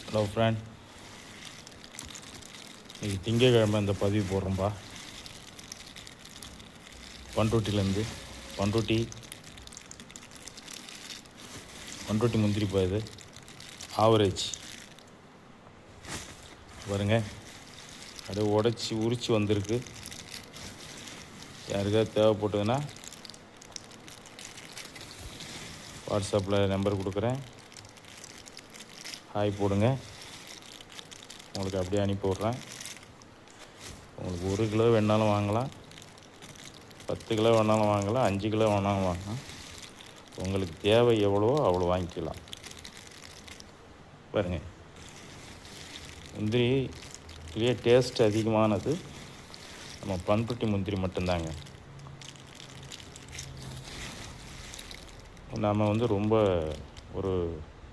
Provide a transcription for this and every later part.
Hello friend, இன்றைக்கி திங்கக்கிழமை இந்த பதிவு போடுறோம்பா. பண்ருட்டிலேருந்து பண்ருட்டி முந்திரிப்பா. இது ஆவரேஜ் பாருங்க, அப்படியே உடச்சி உரிச்சு வந்திருக்கு. யாருக்காவது தேவைப்பட்டதுன்னா வாட்ஸ்அப்பில் நம்பர் கொடுக்குறேன், ஹாய் போடுங்க, உங்களுக்கு அப்படியே அனுப்பி விட்றேன். உங்களுக்கு 1 கிலோ வேணாலும் வாங்கலாம், 10 கிலோ வேணாலும் வாங்கலாம், 5 கிலோ வேணாலும் வாங்கலாம். உங்களுக்கு தேவை எவ்வளவோ அவ்வளோ வாங்கிக்கலாம். பாருங்கள், முந்திரிலேயே டேஸ்ட் அதிகமானது நம்ம பண்ருட்டி முந்திரி மட்டும்தாங்க. நாம் ரொம்ப ஒரு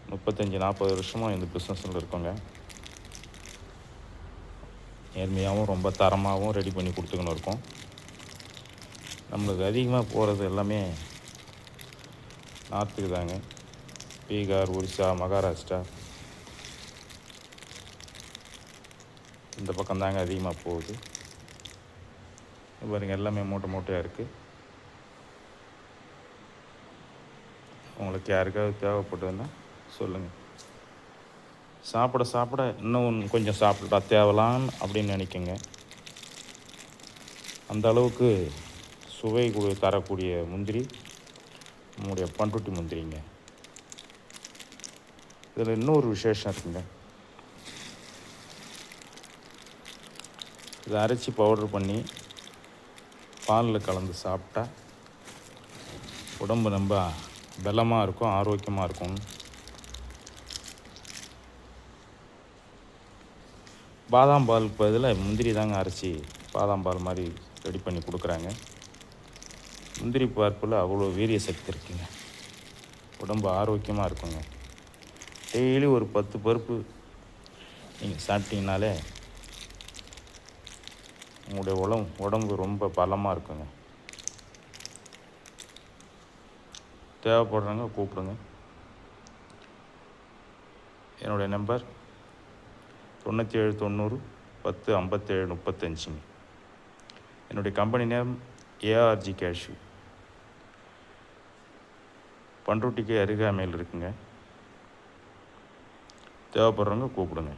35-40 வருஷமாக இந்த பிஸ்னஸில் இருக்கோங்க. நேர்மையாகவும் ரொம்ப தரமாகவும் ரெடி பண்ணி கொடுத்துக்கணும் இருக்கோம். நம்மளுக்கு அதிகமாக போகிறது எல்லாமே நார்த்துக்கு தாங்க. பீகார், ஒரிசா, மகாராஷ்டிரா இந்த பக்கம் தாங்க அதிகமாக போகுது. பாருங்கள், எல்லாமே மூட்டையாக இருக்குது. உங்களுக்கு யாருக்காவது தேவைப்பட்டதுன்னா சொல்லுங்கள். சாப்பிட இன்னும் கொஞ்சம் சாப்பிட்டா தேவலான்னு அப்படின்னு நினைக்குங்க. அந்த அளவுக்கு சுவை தரக்கூடிய முந்திரி நம்முடைய பண்ருட்டி முந்திரிங்க. இதில் இன்னொரு விசேஷம் இருக்குங்க. இதை அரைச்சி பவுட்ரு பண்ணி பாலில் கலந்து சாப்பிட்டா உடம்பு ரொம்ப பலமாக இருக்கும், ஆரோக்கியமாக இருக்கும். பாதாம் பால் பதில் முந்திரி தாங்க அரைச்சி பாதாம் பால் மாதிரி ரெடி பண்ணி கொடுக்குறாங்க. முந்திரி பருப்பில் அவ்வளோ வீரிய சக்தி இருக்குங்க, உடம்பு ஆரோக்கியமாக இருக்குங்க. டெய்லி ஒரு 10 பருப்பு நீங்கள் சாப்பிட்டீங்கனாலே உங்களுடைய உடம்பு ரொம்ப பலமாக இருக்குங்க. தேவைப்படுறவங்க கூப்பிடுங்க. என்னுடைய நம்பர் 9790 10 57 35. என்னுடைய கம்பெனி நேம் ARG கேஷ்யூ. பண்ருட்டிக்கு அருகாமையில் இருக்குங்க. தேவைப்படுறவங்க கூப்பிடுங்க.